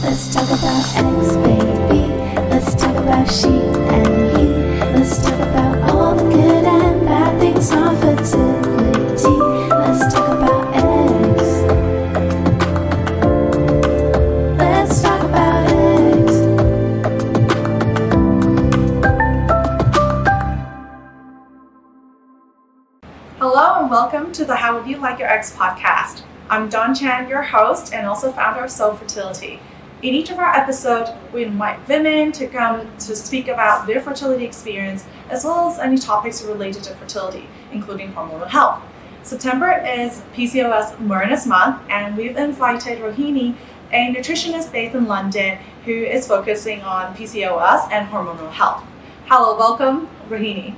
Let's talk about X, baby. Let's talk about she and he. Let's talk about all the good and bad things on fertility. Let's talk about X. Let's talk about X. Hello and welcome to the How Would You Like Your Ex podcast. I'm Dawn Chan, your host and also founder of Soul Fertility. In each of our episodes, we invite women to come to speak about their fertility experience as well as any topics related to fertility, including hormonal health. September is PCOS Awareness Month, and we've invited Rohini, a nutritionist based in London who is focusing on PCOS and hormonal health. Hello, welcome, Rohini.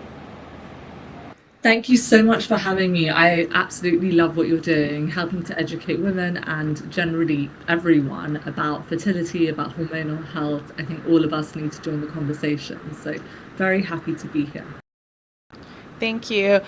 Thank you so much for having me. I absolutely love what you're doing, helping to educate women and generally everyone about fertility, about hormonal health. I think all of us need to join the conversation. So very happy to be here. Thank you.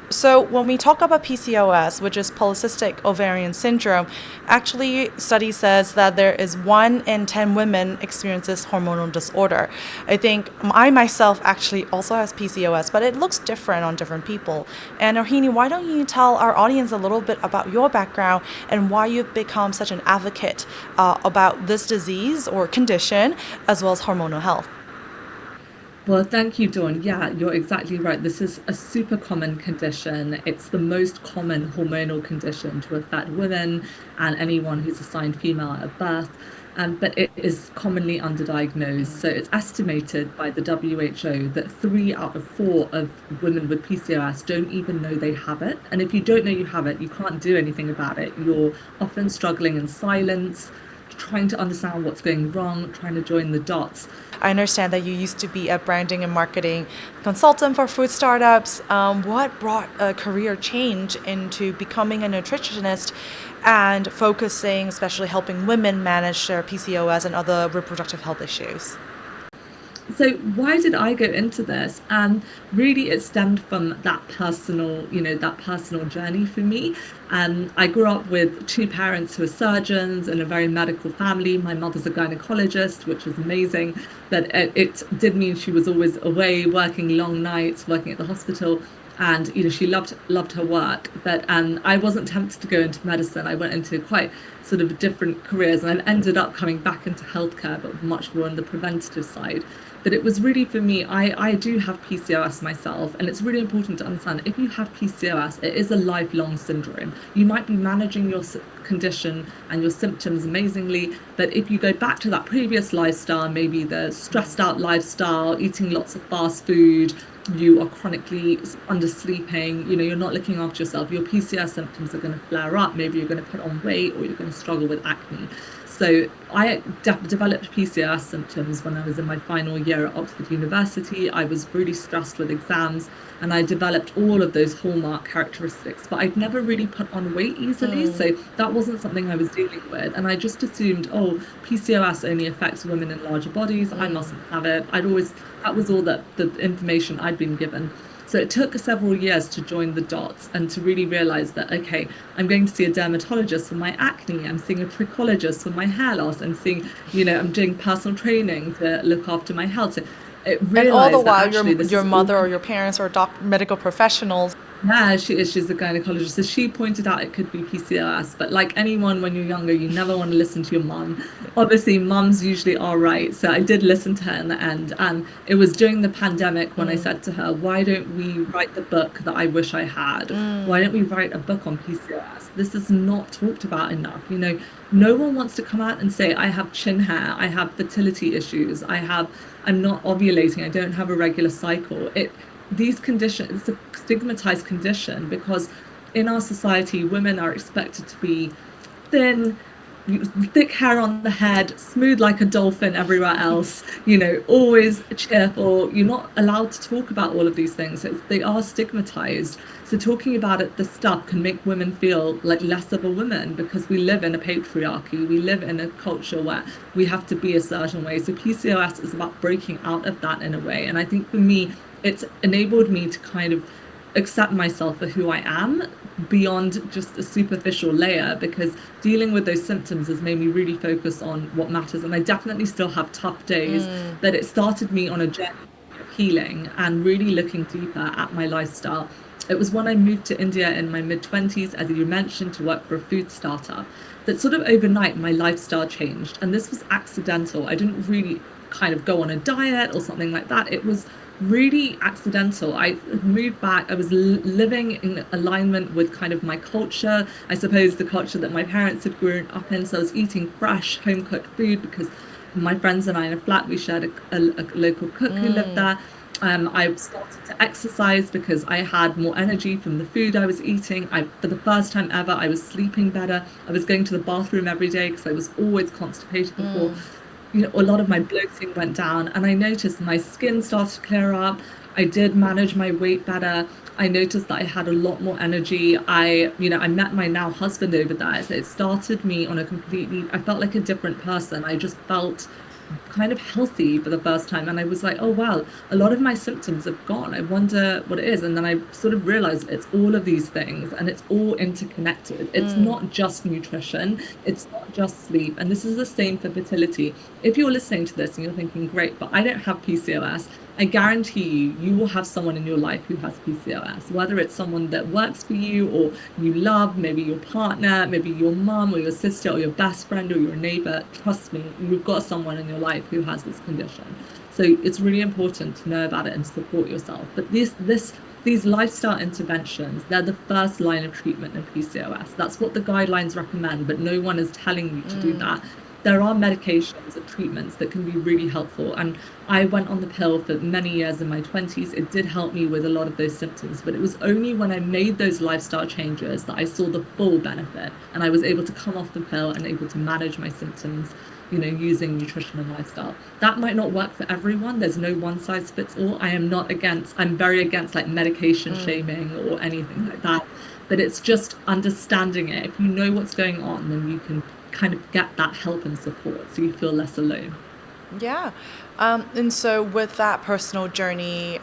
So when we talk about PCOS, which is Polycystic Ovarian Syndrome, actually study says that there is 1 in 10 women experiences hormonal disorder. I think I myself actually also has PCOS, but it looks different on different people. And Rohini, why don't you tell our audience a little bit about your background and why you've become such an advocate about this disease or condition as well as hormonal health? Well, thank you, Dawn. Yeah, you're exactly right. This is a super common condition. It's the most common hormonal condition to affect women and anyone who's assigned female at birth. But it is commonly underdiagnosed. So it's estimated by the WHO that 3 out of 4 of women with PCOS don't even know they have it. And if you don't know you have it, you can't do anything about it. You're often struggling in silence, trying to understand what's going wrong, trying to join the dots. I understand that you used to be a branding and marketing consultant for food startups. What brought a career change into becoming a nutritionist and focusing, especially helping women manage their PCOS and other reproductive health issues? So why did I go into this? And really it stemmed from that personal journey for me. I grew up with 2 parents who are surgeons in a very medical family. My mother's a gynecologist, which is amazing, but it did mean she was always away, working long nights, working at the hospital. And she loved her work, but I wasn't tempted to go into medicine. I went into quite sort of different careers, and I've ended up coming back into healthcare, but much more on the preventative side. But it was really, for me, I do have PCOS myself, and it's really important to understand if you have PCOS, it is a lifelong syndrome. You might be managing your condition and your symptoms amazingly, but if you go back to that previous lifestyle, maybe the stressed out lifestyle, eating lots of fast food, you are chronically undersleeping, you're not looking after yourself, your PCOS symptoms are going to flare up. Maybe you're going to put on weight or you're going to struggle with acne. So I developed PCOS symptoms when I was in my final year at Oxford University. I was really stressed with exams and I developed all of those hallmark characteristics, but I'd never really put on weight easily. So that wasn't something I was dealing with. And I just assumed, PCOS only affects women in larger bodies. I mustn't have it. That was all the information I'd been given. So it took several years to join the dots and to really realize that, okay, I'm going to see a dermatologist for my acne, I'm seeing a trichologist for my hair loss, I'm doing personal training to look after my health. So and all the while, your mother or your parents or medical professionals. Yeah, she's a gynecologist. So she pointed out it could be PCOS, but like anyone, when you're younger, you never want to listen to your mum. Obviously, mums usually are right. So I did listen to her in the end. And it was during the pandemic when I said to her, why don't we write the book that I wish I had? Why don't we write a book on PCOS? This is not talked about enough. No one wants to come out and say, I have chin hair, I have fertility issues, I'm not ovulating, I don't have a regular cycle. These conditions, it's a stigmatized condition because in our society, women are expected to be thin, thick hair on the head, smooth like a dolphin everywhere else, always cheerful. You're not allowed to talk about all of these things. They are stigmatized. So talking about it, this stuff can make women feel like less of a woman because we live in a patriarchy. We live in a culture where we have to be a certain way. So PCOS is about breaking out of that in a way. And I think for me, it's enabled me to kind of accept myself for who I am, beyond just a superficial layer, because dealing with those symptoms has made me really focus on what matters. And I definitely still have tough days, but it started me on a journey of healing and really looking deeper at my lifestyle. It was when I moved to India in my mid-20s, as you mentioned, to work for a food startup, that sort of overnight my lifestyle changed. And this was accidental. I didn't really kind of go on a diet or something like that. It was really accidental. I moved back. I was living in alignment with kind of my culture, I suppose the culture that my parents had grown up in. So I was eating fresh, home cooked food because my friends and I in a flat, we shared a local cook who lived there. I started to exercise because I had more energy from the food I was eating. For the first time ever, I was sleeping better. I was going to the bathroom every day because I was always constipated before. A lot of my bloating went down, and I noticed my skin started to clear up. I did manage my weight better. I noticed that I had a lot more energy. I met my now husband over there. So it started me on I felt like a different person. I just felt kind of healthy for the first time, and I was like, oh wow, a lot of my symptoms have gone. I wonder what it is. And then I sort of realized it's all of these things, and it's all interconnected. It's not just nutrition, it's not just sleep. And this is the same for fertility. If you're listening to this and you're thinking, great, but I don't have PCOS, I guarantee you will have someone in your life who has PCOS, whether it's someone that works for you or you love, maybe your partner, maybe your mom or your sister or your best friend or your neighbor. Trust me, you've got someone in your life who has this condition. So it's really important to know about it and support yourself. But these lifestyle interventions, they're the first line of treatment in PCOS. That's what the guidelines recommend, but no one is telling you to do that. There are medications and treatments that can be really helpful. And I went on the pill for many years in my 20s. It did help me with a lot of those symptoms, but it was only when I made those lifestyle changes that I saw the full benefit, and I was able to come off the pill and able to manage my symptoms, using nutrition and lifestyle. That might not work for everyone. There's no one size fits all. I'm very against like medication shaming or anything like that. But it's just understanding it. If you know what's going on, then you can kind of get that help and support so you feel less alone. Yeah. And so with that personal journey,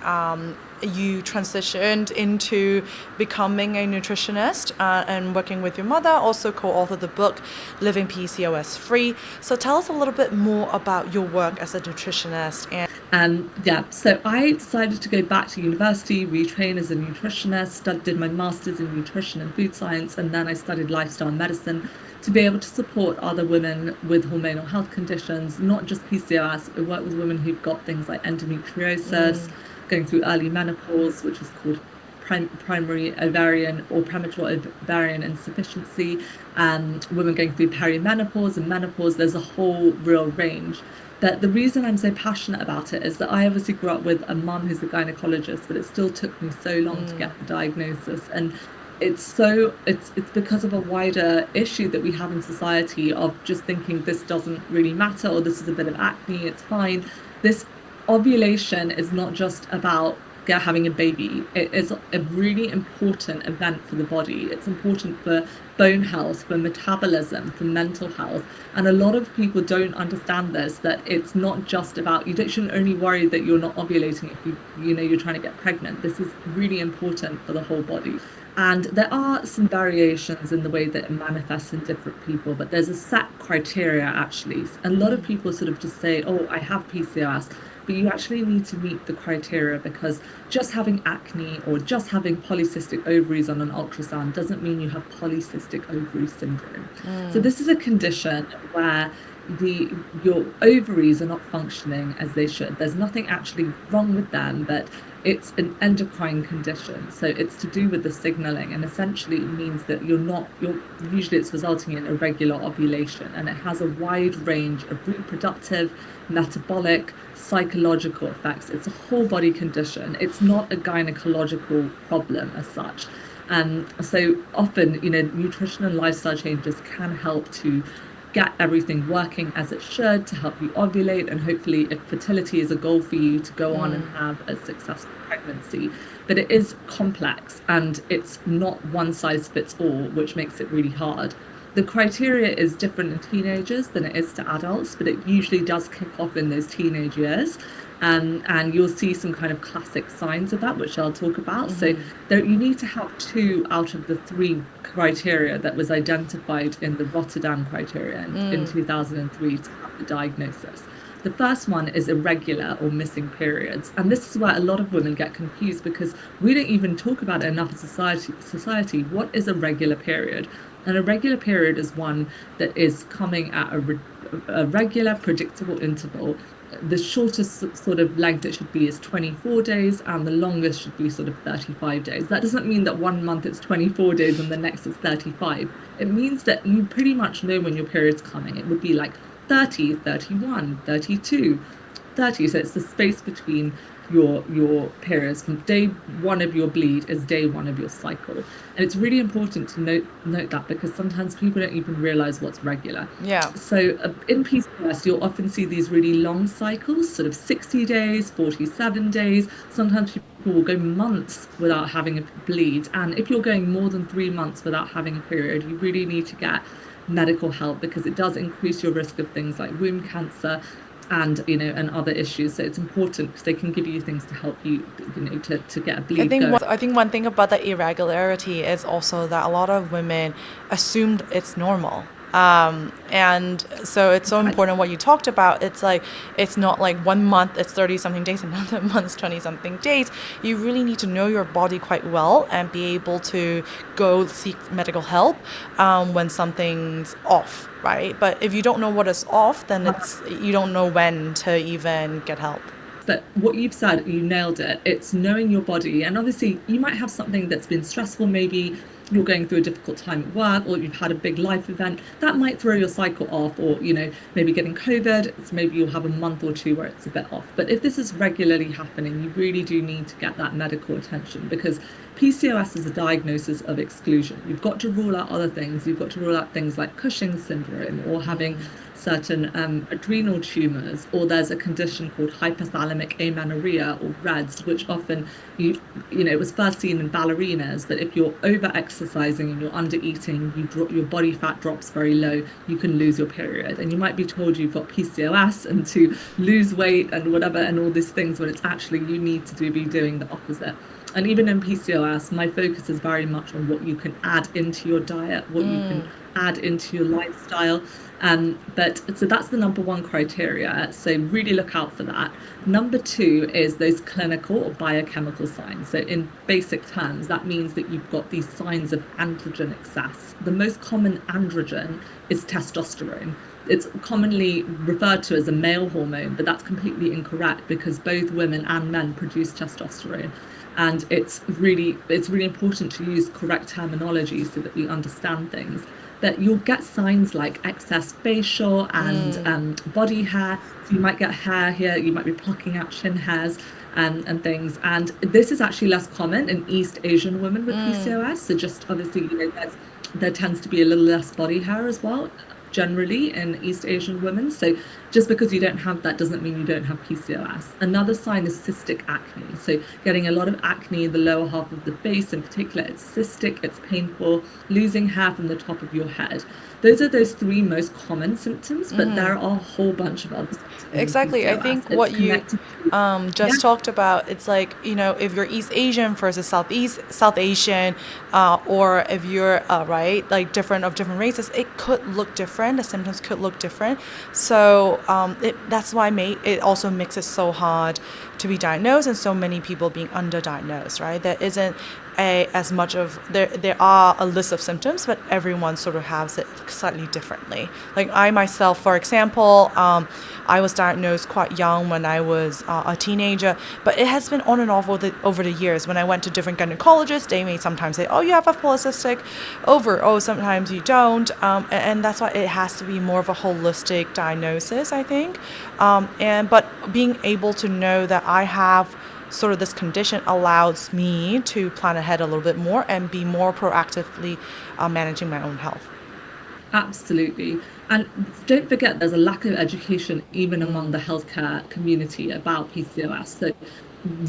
you transitioned into becoming a nutritionist and working with your mother, also co-authored the book Living PCOS Free. So tell us a little bit more about your work as a nutritionist. So I decided to go back to university, retrain as a nutritionist, did my master's in nutrition and food science, and then I studied lifestyle medicine to be able to support other women with hormonal health conditions, not just PCOS. I work with women who've got things like endometriosis, going through early menopause, which is called primary ovarian or premature ovarian insufficiency, women going through perimenopause and menopause. There's a whole real range. But the reason I'm so passionate about it is that I obviously grew up with a mum who's a gynecologist, but it still took me so long to get the diagnosis. And it's because of a wider issue that we have in society of just thinking this doesn't really matter, or this is a bit of acne, it's fine. This ovulation is not just about having a baby. It is a really important event for the body. It's important for bone health, for metabolism, for mental health. And a lot of people don't understand this, that it's not just about, shouldn't only worry that you're not ovulating if you're trying to get pregnant. This is really important for the whole body. And there are some variations in the way that it manifests in different people, but there's a set criteria actually. A lot of people sort of just say, oh, I have PCOS, but you actually need to meet the criteria, because just having acne or just having polycystic ovaries on an ultrasound doesn't mean you have polycystic ovary syndrome. So this is a condition where your ovaries are not functioning as they should. There's nothing actually wrong with them, but it's an endocrine condition. So it's to do with the signaling, and essentially it means that usually it's resulting in irregular ovulation, and it has a wide range of reproductive, metabolic, psychological effects. It's a whole body condition. It's not a gynecological problem as such. So often, nutrition and lifestyle changes can help to get everything working as it should, to help you ovulate, and hopefully, if fertility is a goal for you, to go on and have a successful pregnancy. But it is complex, and it's not one size fits all, which makes it really hard. The criteria is different in teenagers than it is to adults, but it usually does kick off in those teenage years. And you'll see some kind of classic signs of that, which I'll talk about. So you need to have 2 out of the 3 criteria that was identified in the Rotterdam criteria in 2003 to have the diagnosis. The first one is irregular or missing periods. And this is where a lot of women get confused, because we don't even talk about it enough as society. What is a regular period? An irregular period is one that is coming at a regular, predictable interval. The shortest sort of length it should be is 24 days, and the longest should be sort of 35 days. That doesn't mean that one month it's 24 days and the next it's 35. It means that you pretty much know when your period's coming. It would be like 30, 31, 32, 30. So it's the space between your periods. From day 1 of your bleed is day 1 of your cycle. And it's really important to note that, because sometimes people don't even realize what's regular. Yeah. So in PCOS, you'll often see these really long cycles, sort of 60 days, 47 days. Sometimes people will go months without having a bleed. And if you're going more than 3 months without having a period, you really need to get medical help, because it does increase your risk of things like womb cancer and and other issues. So it's important, because they can give you things to help you to get a bleed going. I think one thing about the irregularity is also that a lot of women assumed it's normal. And so it's so important what you talked about. It's like, it's not like 1 month it's 30 something days, another month's 20 something days. You really need to know your body quite well and be able to go seek medical help when something's off, right? But if you don't know what is off, then you don't know when to even get help. But what you've said, you nailed it. It's knowing your body. And obviously you might have something that's been stressful. Maybe you're going through a difficult time at work, or you've had a big life event that might throw your cycle off, or maybe getting COVID, so maybe you'll have a month or 2 where it's a bit off. But if this is regularly happening, you really do need to get that medical attention, because PCOS is a diagnosis of exclusion. You've got to rule out other things. You've got to rule out things like Cushing's syndrome, or having certain adrenal tumors, or there's a condition called hypothalamic amenorrhea, or REDS, which often it was first seen in ballerinas, but if you're over exercising and you're under eating, your body fat drops very low, you can lose your period. And you might be told you've got PCOS and to lose weight and whatever and all these things, when it's actually you need to be doing the opposite. And even in PCOS, my focus is very much on what you can add into your diet, what you can add into your lifestyle. So that's the number 1 criteria. So really look out for that. Number 2 is those clinical or biochemical signs. So in basic terms, that means that you've got these signs of androgen excess. The most common androgen is testosterone. It's commonly referred to as a male hormone, but that's completely incorrect, because both women and men produce testosterone. And it's really important to use correct terminology so that we understand things. But you'll get signs like excess facial and body hair. So you might get hair here, you might be plucking out chin hairs and things. And this is actually less common in East Asian women with PCOS. So just obviously, there tends to be a little less body hair as well, generally in East Asian women. So just because you don't have that doesn't mean you don't have PCOS. Another sign is cystic acne. So getting a lot of acne in the lower half of the face in particular. It's cystic, it's painful, losing hair from the top of your head. Those are those 3 most common symptoms, but there are a whole bunch of others. Exactly. I think what you just talked about, it's like, if you're East Asian versus South Asian, or if you're different races, it could look different. The symptoms could look different. So that's why it also makes it so hard to be diagnosed, and so many people being underdiagnosed, right? There isn't there are a list of symptoms, but everyone sort of has it slightly differently. Like I myself, for example, I was diagnosed quite young when I was a teenager, but it has been on and off over the years. When I went to different gynecologists, they may sometimes say, oh, you have a polycystic ovary, oh, sometimes you don't. And that's why it has to be more of a holistic diagnosis, I think. But being able to know that I have sort of this condition allows me to plan ahead a little bit more and be more proactively managing my own health. Absolutely. And don't forget, there's a lack of education even among the healthcare community about PCOS. So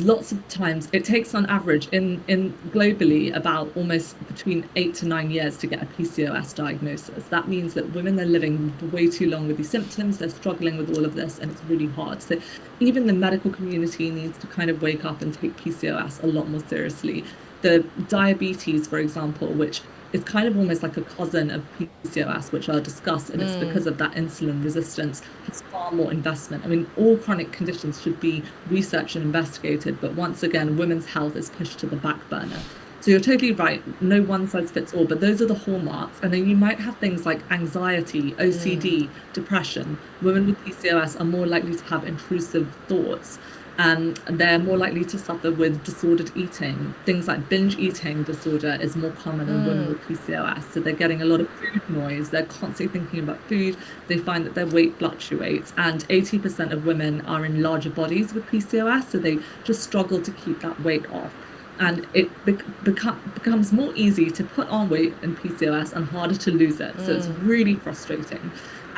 lots of times it takes on average in globally about almost between 8 to 9 years to get a PCOS diagnosis. That means that women are living way too long with these symptoms, they're struggling with all of this, and it's really hard. So even the medical community needs to kind of wake up and take PCOS a lot more seriously. The diabetes, for example, which is kind of almost like a cousin of PCOS, which I'll discuss, and it's because of that insulin resistance, has far more investment. I mean, all chronic conditions should be researched and investigated, but once again, women's health is pushed to the back burner. So you're totally right, no one size fits all, but those are the hallmarks. And then you might have things like anxiety, OCD, depression. Women with PCOS are more likely to have intrusive thoughts. They're more likely to suffer with disordered eating. Things like binge eating disorder is more common in women with PCOS. So they're getting a lot of food noise. They're constantly thinking about food. They find that their weight fluctuates. And 80% of women are in larger bodies with PCOS. So they just struggle to keep that weight off. And it becomes more easy to put on weight in PCOS and harder to lose it. So it's really frustrating.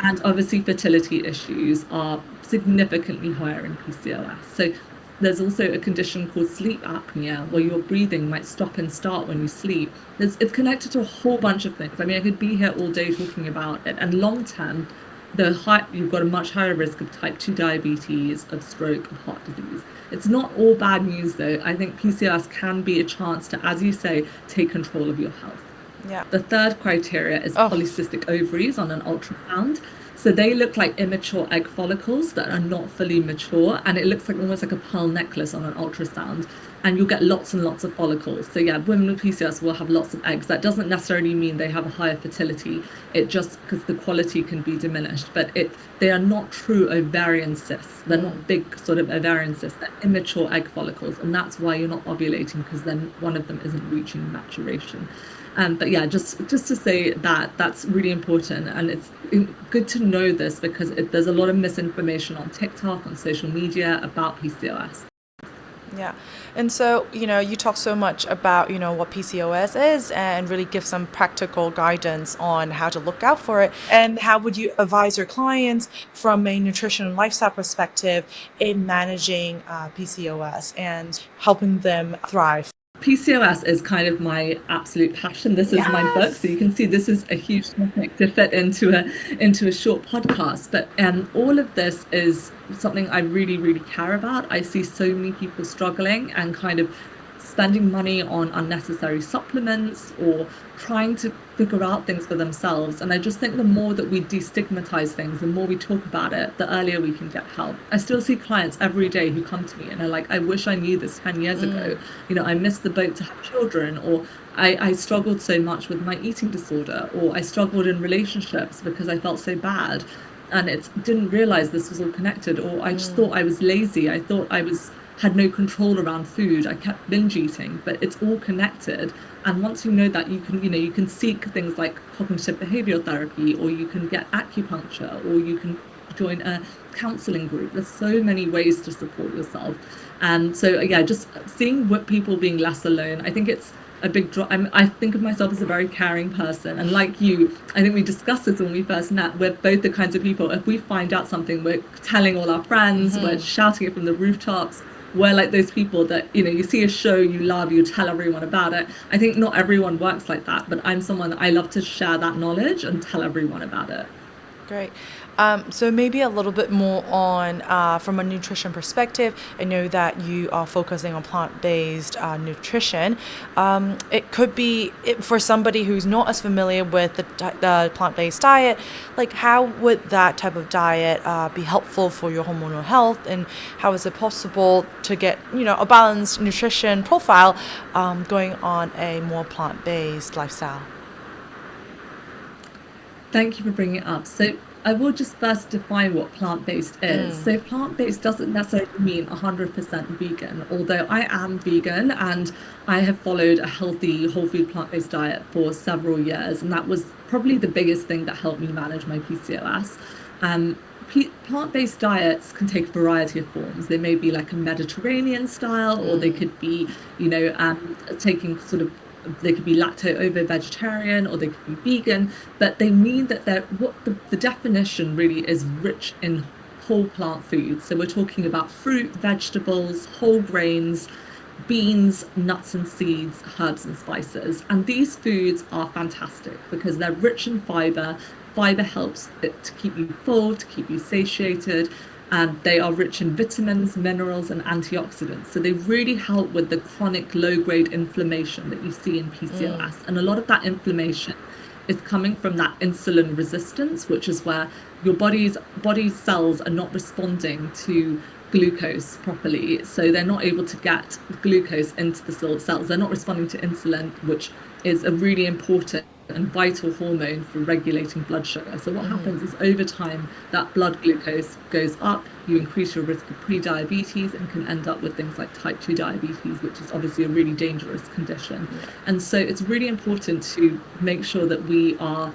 And obviously fertility issues are significantly higher in PCOS. So there's also a condition called sleep apnea, where your breathing might stop and start when you sleep. It's connected to a whole bunch of things. I mean, I could be here all day talking about it. And long term, you've got a much higher risk of type 2 diabetes, of stroke, of heart disease. It's not all bad news, though. I think PCOS can be a chance to, as you say, take control of your health. Yeah. The third criteria is polycystic ovaries on an ultrasound. So they look like immature egg follicles that are not fully mature, and it looks like almost like a pearl necklace on an ultrasound, and you'll get lots and lots of follicles. So yeah, women with PCOS will have lots of eggs. That doesn't necessarily mean they have a higher fertility. It just, because the quality can be diminished, but they are not true ovarian cysts. They're not big sort of ovarian cysts. They're immature egg follicles, and that's why you're not ovulating, because then one of them isn't reaching maturation. But yeah, just to say that's really important, and it's good to know this because there's a lot of misinformation on TikTok, on social media about PCOS. Yeah. And so, you talk so much about, what PCOS is and really give some practical guidance on how to look out for it. And how would you advise your clients from a nutrition and lifestyle perspective in managing PCOS and helping them thrive? PCOS is kind of my absolute passion. This is my book, so you can see this is a huge topic to fit into a short podcast. But all of this is something I really, really care about. I see so many people struggling and kind of spending money on unnecessary supplements or trying to figure out things for themselves. And I just think the more that we destigmatize things, the more we talk about it, the earlier we can get help. I still see clients every day who come to me and are like, I wish I knew this 10 years ago. I missed the boat to have children, or I struggled so much with my eating disorder, or I struggled in relationships because I felt so bad. And didn't realize this was all connected, or I just thought I was lazy. I thought I had no control around food. I kept binge eating, but it's all connected. And once you know that, you can seek things like cognitive behavioral therapy, or you can get acupuncture, or you can join a counseling group. There's so many ways to support yourself. And so yeah, just seeing people being less alone, I think it's a big drop. I think of myself as a very caring person, and like you, I think we discussed this when we first met. We're both the kinds of people, if we find out something, we're telling all our friends, we're shouting it from the rooftops. We're like those people that, you see a show you love, you tell everyone about it. I think not everyone works like that, but I'm someone that I love to share that knowledge and tell everyone about it. Great. So maybe a little bit more on from a nutrition perspective. I know that you are focusing on plant-based nutrition. It could be for somebody who's not as familiar with the plant-based diet. Like, how would that type of diet be helpful for your hormonal health, and how is it possible to get a balanced nutrition profile going on a more plant-based lifestyle? Thank you for bringing it up. So I will just first define what plant-based is. So plant-based doesn't necessarily mean 100% vegan, although I am vegan and I have followed a healthy whole food plant-based diet for several years, and that was probably the biggest thing that helped me manage my PCOS. Plant-based diets can take a variety of forms. They may be like a Mediterranean style, or they could be, taking sort of, they could be lacto-ovo-vegetarian, or they could be vegan, but they mean that the definition really is rich in whole plant foods. So we're talking about fruit, vegetables, whole grains, beans, nuts and seeds, herbs and spices. And these foods are fantastic because they're rich in fiber. Fiber helps it to keep you full, to keep you satiated. And they are rich in vitamins, minerals, and antioxidants. So they really help with the chronic low-grade inflammation that you see in PCOS. And a lot of that inflammation is coming from that insulin resistance, which is where your body's cells are not responding to glucose properly. So they're not able to get glucose into the cells. They're not responding to insulin, which is a really important and vital hormone for regulating blood sugar. So what happens is over time that blood glucose goes up, you increase your risk of pre-diabetes and can end up with things like type 2 diabetes, which is obviously a really dangerous condition. And so it's really important to make sure that we are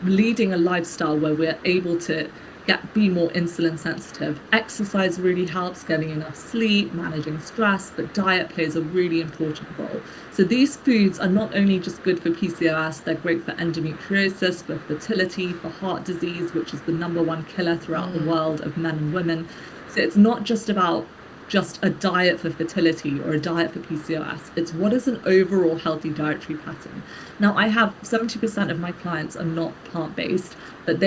leading a lifestyle where we're able to be more insulin sensitive. Exercise really helps, getting enough sleep, managing stress, but diet plays a really important role. So these foods are not only just good for PCOS, they're great for endometriosis, for fertility, for heart disease, which is the #1 killer throughout the world of men and women. So it's not just about just a diet for fertility or a diet for PCOS. It's what is an overall healthy dietary pattern. Now, I have 70% of my clients are not plant-based, but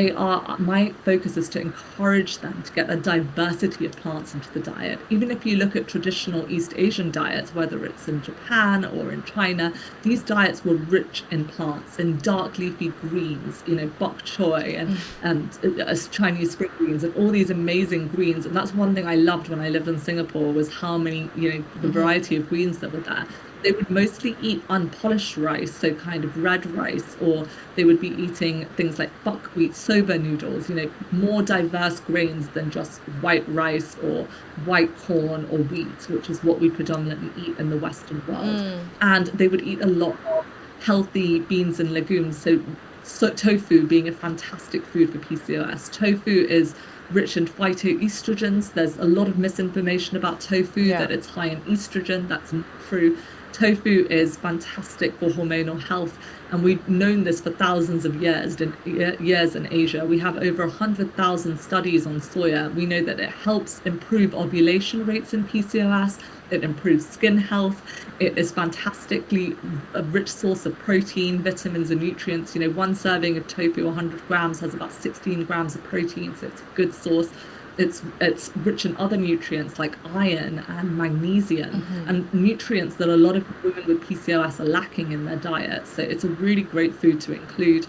my focus is to encourage them to get a diversity of plants into the diet. Even if you look at traditional East Asian diets, whether it's in Japan or in China, these diets were rich in plants, in dark leafy greens, bok choy and Chinese spring greens and all these amazing greens. And that's one thing I loved when I lived in Singapore, was how many, the variety of greens that were there. They would mostly eat unpolished rice, so kind of red rice, or they would be eating things like buckwheat, soba noodles, more diverse grains than just white rice or white corn or wheat, which is what we predominantly eat in the Western world. And they would eat a lot of healthy beans and legumes. So tofu being a fantastic food for PCOS. Tofu is rich in phytoestrogens. There's a lot of misinformation about tofu, that it's high in estrogen. That's not true. Tofu is fantastic for hormonal health, and we've known this for thousands of years in Asia. We have over 100,000 studies on soya. We know that it helps improve ovulation rates in PCOS. It improves skin health. It is fantastically a rich source of protein, vitamins and nutrients. One serving of tofu, 100 grams, has about 16 grams of protein, so it's a good source. It's rich in other nutrients like iron and magnesium and nutrients that a lot of women with PCOS are lacking in their diet. So it's a really great food to include.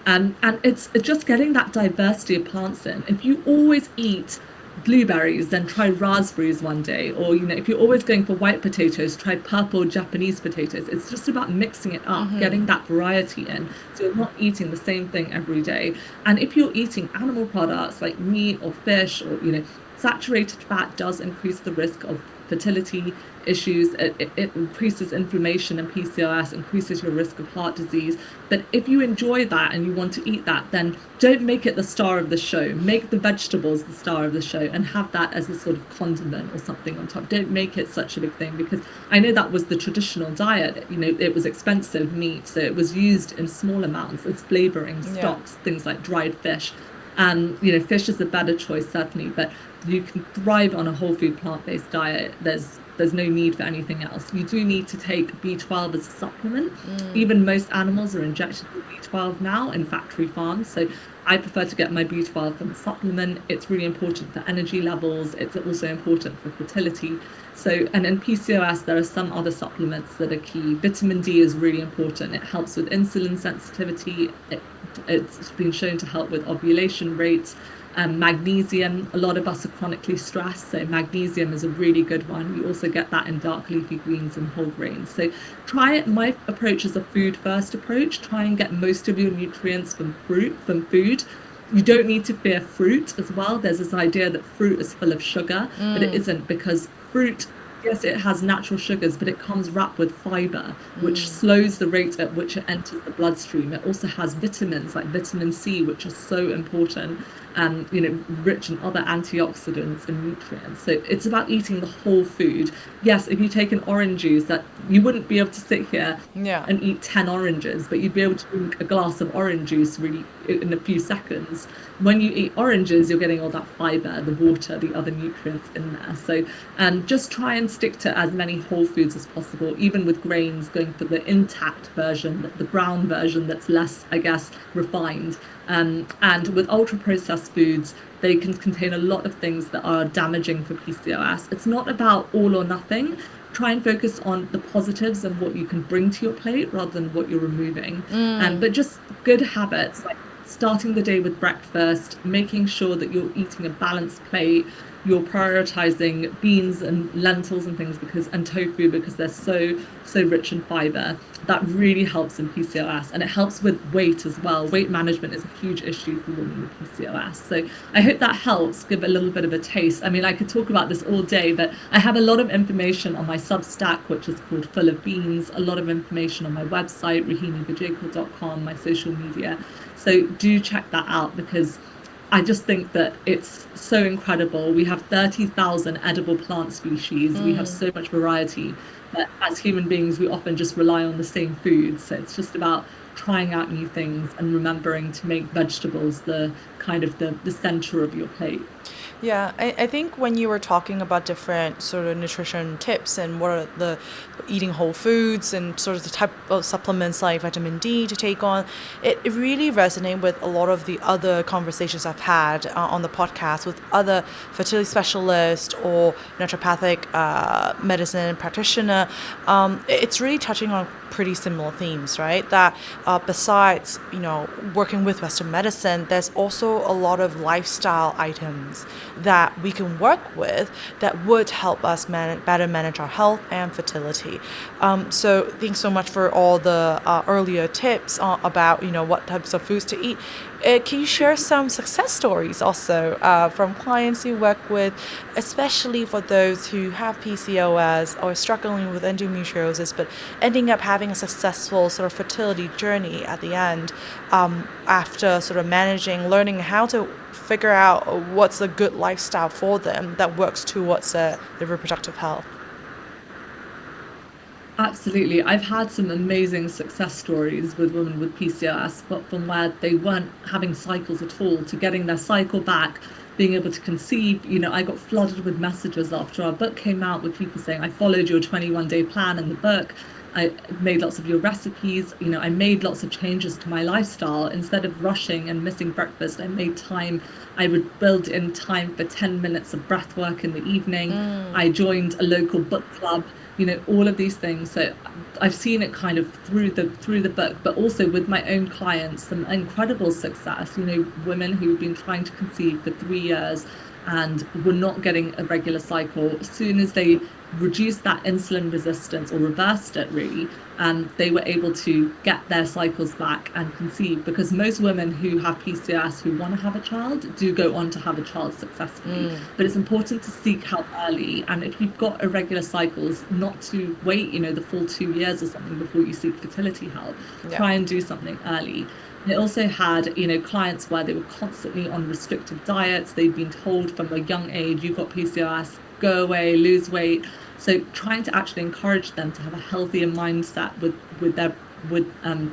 And it's just getting that diversity of plants in. If you always eat blueberries, then try raspberries one day. Or, if you're always going for white potatoes, try purple Japanese potatoes. It's just about mixing it up, getting that variety in. So you're not eating the same thing every day. And if you're eating animal products like meat or fish or, saturated fat does increase the risk of fertility issues. It increases inflammation and PCOS, increases your risk of heart disease. But if you enjoy that and you want to eat that, then don't make it the star of the show. Make the vegetables the star of the show and have that as a sort of condiment or something on top. Don't make it such a big thing, because I know that was the traditional diet. It was expensive meat, so it was used in small amounts as flavoring stocks, things like dried fish. And fish is a better choice, certainly, but you can thrive on a whole food plant-based diet. There's no need for anything else. You do need to take B12 as a supplement. Even most animals are injected with B12 now in factory farms. So I prefer to get my B12 from a supplement. It's really important for energy levels. It's also important for fertility. So, and in PCOS, there are some other supplements that are key. Vitamin D is really important. It helps with insulin sensitivity. It's been shown to help with ovulation rates. Magnesium, a lot of us are chronically stressed, so magnesium is a really good one. You also get that in dark leafy greens and whole grains. So try it. My approach is a food first approach. Try and get most of your nutrients from food. You don't need to fear fruit as well. There's this idea that fruit is full of sugar, but it isn't, because fruit, yes, it has natural sugars, but it comes wrapped with fiber, which slows the rate at which it enters the bloodstream. It also has vitamins like vitamin C, which is so important. rich in other antioxidants and nutrients. So it's about eating the whole food. Yes, if you take an orange juice, that you wouldn't be able to sit here Yeah. and eat 10 oranges, but you'd be able to drink a glass of orange juice really in a few seconds. When you eat oranges, you're getting all that fiber, the water, the other nutrients in there. So just try and stick to as many whole foods as possible, even with grains, going for the intact version, the brown version that's less, I guess, refined. And with ultra processed foods, they can contain a lot of things that are damaging for PCOS. It's not about all or nothing. Try and focus on the positives and what you can bring to your plate rather than what you're removing. But just good habits, like starting the day with breakfast, making sure that you're eating a balanced plate, you're prioritizing beans and lentils and things and tofu because they're so rich in fiber. That really helps in PCOS, and it helps with weight as well. Weight management is a huge issue for women with PCOS. So I hope that helps give a little bit of a taste. I mean, I could talk about this all day, but I have a lot of information on my Substack, which is called Full of Beans, a lot of information on my website, rohinibajekal.com, my social media. So do check that out, because I just think that it's so incredible. We have 30,000 edible plant species. We have so much variety. But as human beings, we often just rely on the same foods. So it's just about trying out new things and remembering to make vegetables the kind of the center of your plate. Yeah, I think when you were talking about different sort of nutrition tips and what are the eating whole foods and sort of the type of supplements like vitamin D to take on, it really resonated with a lot of the other conversations I've had on the podcast with other fertility specialists or naturopathic medicine practitioner. It's really touching on pretty similar themes, right? That besides, working with Western medicine, there's also a lot of lifestyle items that we can work with that would help us better manage our health and fertility. So thanks so much for all the earlier tips about, what types of foods to eat. Can you share some success stories also from clients you work with, especially for those who have PCOS or struggling with endometriosis, but ending up having a successful sort of fertility journey at the end after sort of learning how to figure out what's a good lifestyle for them that works towards their reproductive health? Absolutely. I've had some amazing success stories with women with PCOS, but from where they weren't having cycles at all to getting their cycle back, being able to conceive. I got flooded with messages after our book came out with people saying, I followed your 21-day plan in the book. I made lots of your recipes. I made lots of changes to my lifestyle. Instead of rushing and missing breakfast, I made time. I would build in time for 10 minutes of breath work in the evening. I joined a local book club. All of these things. So I've seen it kind of through the book, but also with my own clients, some incredible success. Women who've been trying to conceive for 3 years and were not getting a regular cycle. As soon as they reduced that insulin resistance or reversed it really, they were able to get their cycles back and conceive, because most women who have PCOS who want to have a child do go on to have a child successfully. But it's important to seek help early, and if you've got irregular cycles, not to wait the full 2 years or something before you seek fertility help. Try and do something early. I also had, clients where they were constantly on restrictive diets. They'd been told from a young age, you've got PCOS, go away, lose weight. So trying to actually encourage them to have a healthier mindset with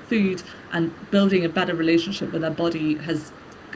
food and building a better relationship with their body has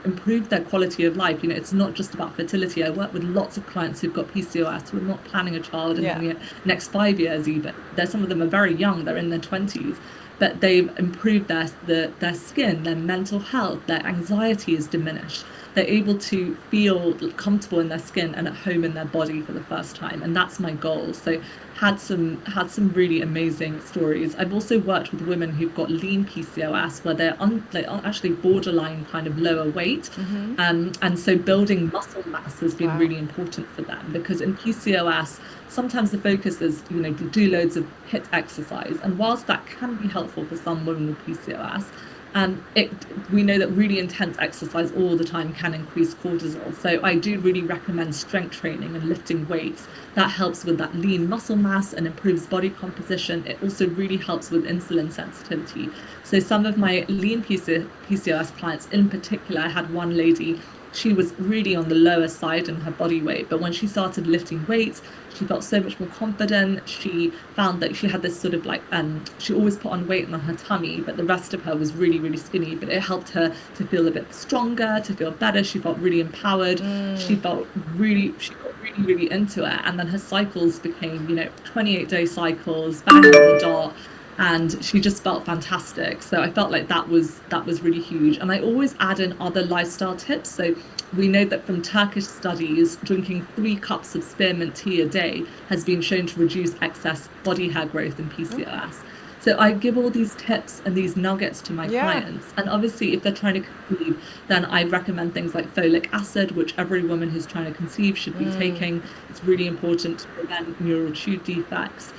improved their quality of life. It's not just about fertility. I work with lots of clients who've got PCOS who are not planning a child in the next 5 years even. Some of them are very young, they're in their 20s. But they've improved their skin, their mental health, their anxiety is diminished. They're able to feel comfortable in their skin and at home in their body for the first time, and that's my goal. So had some really amazing stories. I've also worked with women who've got lean PCOS where they're actually borderline kind of lower weight, and so building muscle mass has been really important for them, because in PCOS sometimes the focus is do loads of HIIT exercise, and whilst that can be helpful for some women with PCOS, we know that really intense exercise all the time can increase cortisol. So I do really recommend strength training and lifting weights. That helps with that lean muscle mass and improves body composition. It also really helps with insulin sensitivity. So some of my lean PCOS clients in particular, I had one lady, she was really on the lower side in her body weight. But when she started lifting weights, she felt so much more confident. She found that she had this sort of like, she always put on weight on her tummy, but the rest of her was really, really skinny. But it helped her to feel a bit stronger, to feel better. She felt really empowered. She got really, really into it. And then her cycles became, 28-day cycles, bang on the dot. And she just felt fantastic. So I felt like that was really huge. And I always add in other lifestyle tips. So we know that from Turkish studies, drinking 3 cups of spearmint tea a day has been shown to reduce excess body hair growth in PCOS. So I give all these tips and these nuggets to my clients. And obviously, if they're trying to conceive, then I recommend things like folic acid, which every woman who's trying to conceive should be taking. It's really important to prevent neural tube defects.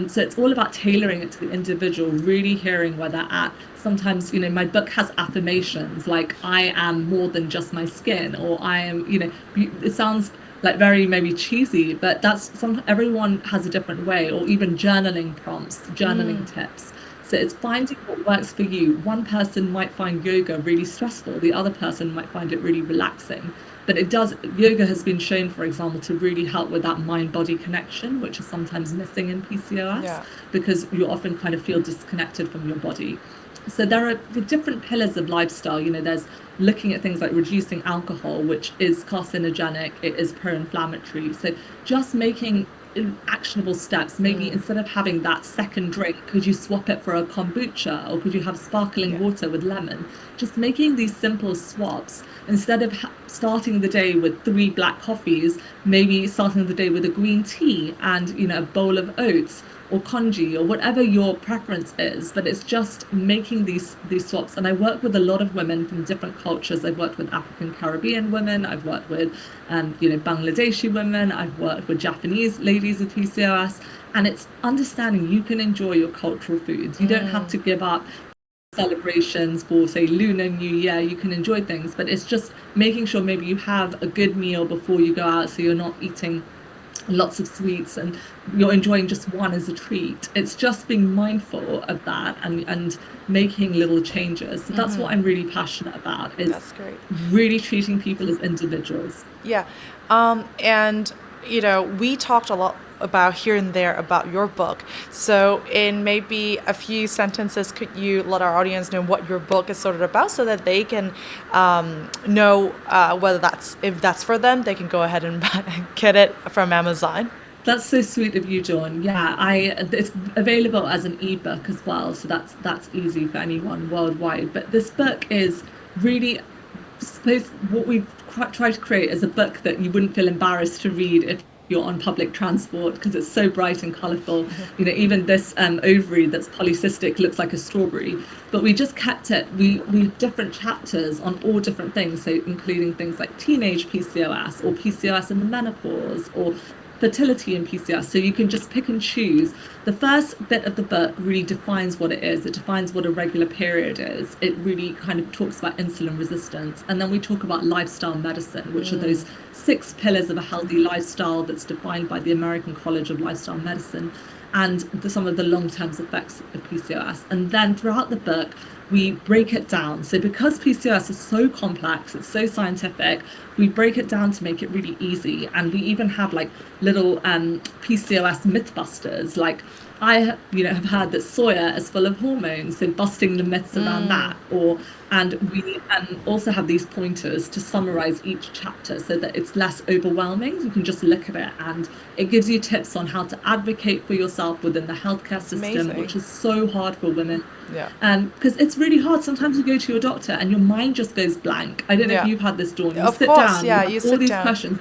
So it's all about tailoring it to the individual, really hearing where they're at. Sometimes, my book has affirmations like, I am more than just my skin, or I am, it sounds like very maybe cheesy, but everyone has a different way, or even journaling prompts, journaling tips. So it's finding what works for you. One person might find yoga really stressful. The other person might find it really relaxing. But yoga has been shown, for example, to really help with that mind-body connection, which is sometimes missing in PCOS, because you often kind of feel disconnected from your body. So there are the different pillars of lifestyle. There's looking at things like reducing alcohol, which is carcinogenic, it is pro-inflammatory. So just making actionable steps. Maybe instead of having that second drink, could you swap it for a kombucha, or could you have sparkling water with lemon? Just making these simple swaps. Instead of starting the day with 3 black coffees, maybe starting the day with a green tea and a bowl of oats or congee or whatever your preference is. But it's just making these swaps. And I work with a lot of women from different cultures. I've worked with African Caribbean women, I've worked with Bangladeshi women, I've worked with Japanese ladies with PCOS, and it's understanding you can enjoy your cultural foods. You don't have to give up celebrations for, say, Lunar New Year. You can enjoy things, but it's just making sure maybe you have a good meal before you go out, so you're not eating lots of sweets and you're enjoying just one as a treat. It's just being mindful of that and making little changes. So that's what I'm really passionate about, is That's great. really treating people as individuals. Yeah. And, we talked a lot about here and there about your book. So in maybe a few sentences, could you let our audience know what your book is sort of about, so that they can know if that's for them, they can go ahead and get it from Amazon? That's so sweet of you, Dawn. Yeah, it's available as an ebook as well, so that's easy for anyone worldwide. But this book is really, I suppose, what we've tried to create is a book that you wouldn't feel embarrassed to read if you're on public transport, because it's so bright and colourful. Even this ovary that's polycystic looks like a strawberry, but we just kept it. We have different chapters on all different things, so including things like teenage PCOS, or PCOS in the menopause, or fertility in PCOS. So you can just pick and choose. The first bit of the book really defines what it is. It defines what a regular period is. It really kind of talks about insulin resistance. And then we talk about lifestyle medicine, which are those 6 pillars of a healthy lifestyle that's defined by the American College of Lifestyle Medicine, and some of the long-term effects of PCOS. And then throughout the book, we break it down. So because PCOS is so complex, it's so scientific, we break it down to make it really easy. And we even have like little PCOS mythbusters. Like I have heard that soya is full of hormones, so busting the myths around that. And we also have these pointers to summarize each chapter so that it's less overwhelming. You can just look at it, and it gives you tips on how to advocate for yourself within the healthcare system, Amazing. which is so hard for women. Yeah. Because it's really hard. Sometimes you go to your doctor and your mind just goes blank. I don't know if you've had this, Dawn. You Of sit course, down, yeah, you you have all sit these down. questions.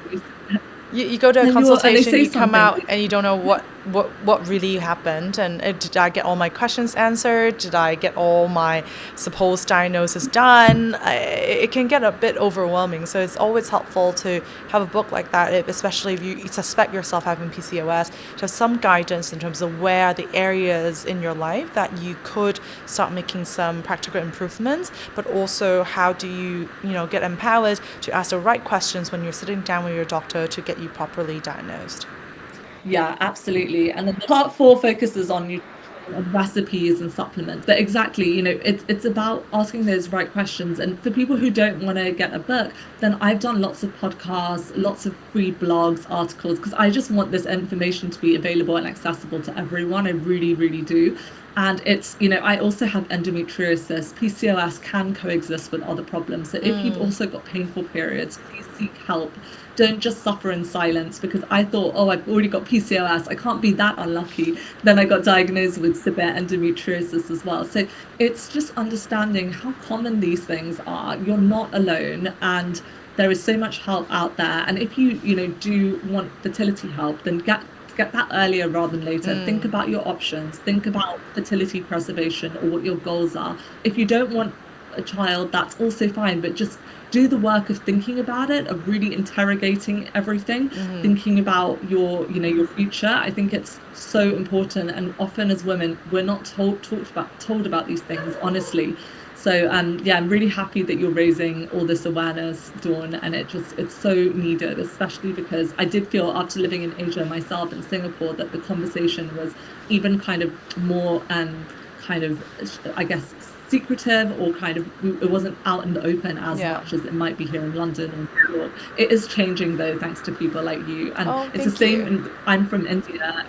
You go to a And they consultation, say you come out something. and you don't know what really happened, and did I get all my questions answered? Did I get all my supposed diagnosis done? It can get a bit overwhelming, so it's always helpful to have a book like that, especially if you suspect yourself having PCOS, to have some guidance in terms of where the areas in your life that you could start making some practical improvements, but also how do you get empowered to ask the right questions when you're sitting down with your doctor to get you properly diagnosed. Yeah, absolutely. And then part 4 focuses on nutrition. on recipes and supplements. But exactly, it's about asking those right questions. And for people who don't want to get a book, then I've done lots of podcasts, lots of free blogs, articles, because I just want this information to be available and accessible to everyone. I really, really do. And it's, I also have endometriosis. PCOS can coexist with other problems. So if you've also got painful periods, please seek help. Don't just suffer in silence, because I thought, I've already got PCOS. I can't be that unlucky. Then I got diagnosed with severe endometriosis as well. So it's just understanding how common these things are. You're not alone, and there is so much help out there. And if you, do want fertility help, then get that earlier rather than later. Think about your options. Think about fertility preservation or what your goals are. If you don't want a child, that's also fine, but just do the work of thinking about it, of really interrogating everything, thinking about your future. I think it's so important, and often as women we're not told about these things honestly. So I'm really happy that you're raising all this awareness, Dawn, and it's so needed, especially because I did feel after living in Asia myself, in Singapore, that the conversation was even kind of more I guess secretive, or it wasn't out in the open as much as it might be here in London or New York. It is changing though, thanks to people like you. And it's the same. I'm from India.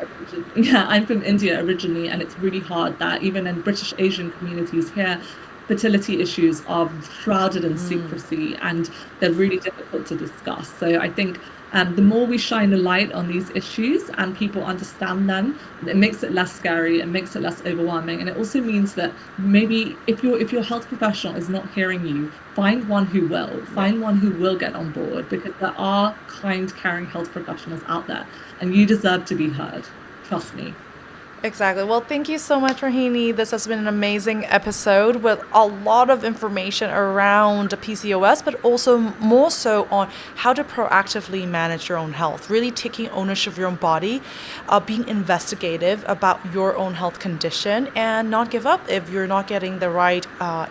I'm from India originally, and it's really hard that even in British Asian communities here, fertility issues are shrouded in secrecy, and they're really difficult to discuss. So I think the more we shine a light on these issues and people understand them, it makes it less scary, it makes it less overwhelming. And it also means that maybe if your health professional is not hearing you, find one who will get on board, because there are kind, caring health professionals out there, and you deserve to be heard. Trust me. Exactly. Well, thank you so much, Rohini. This has been an amazing episode with a lot of information around PCOS, but also more so on how to proactively manage your own health, really taking ownership of your own body, being investigative about your own health condition, and not give up if you're not getting the right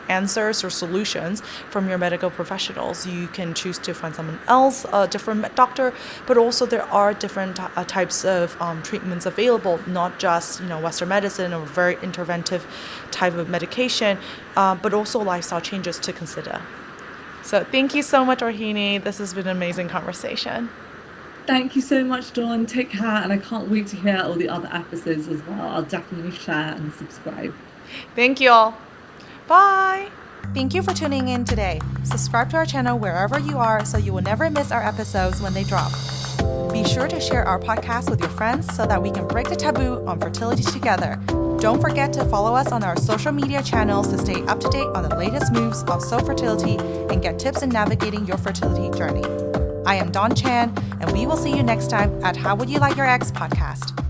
answers or solutions from your medical professionals. You can choose to find someone else, a different doctor, but also there are different types of treatments available, not just Western medicine or very interventive type of medication, but also lifestyle changes to consider. So thank you so much, Rohini. This has been an amazing conversation. Thank you so much, Dawn. Take care, and I can't wait to hear all the other episodes as well. I'll definitely share and subscribe. Thank you all. Bye. Thank you for tuning in today. Subscribe to our channel wherever you are so you will never miss our episodes when they drop. Be sure to share our podcast with your friends so that we can break the taboo on fertility together. Don't forget to follow us on our social media channels to stay up to date on the latest moves of fertility and get tips in navigating your fertility journey. I am Dawn Chan, and we will see you next time at How Would You Like Your Ex podcast.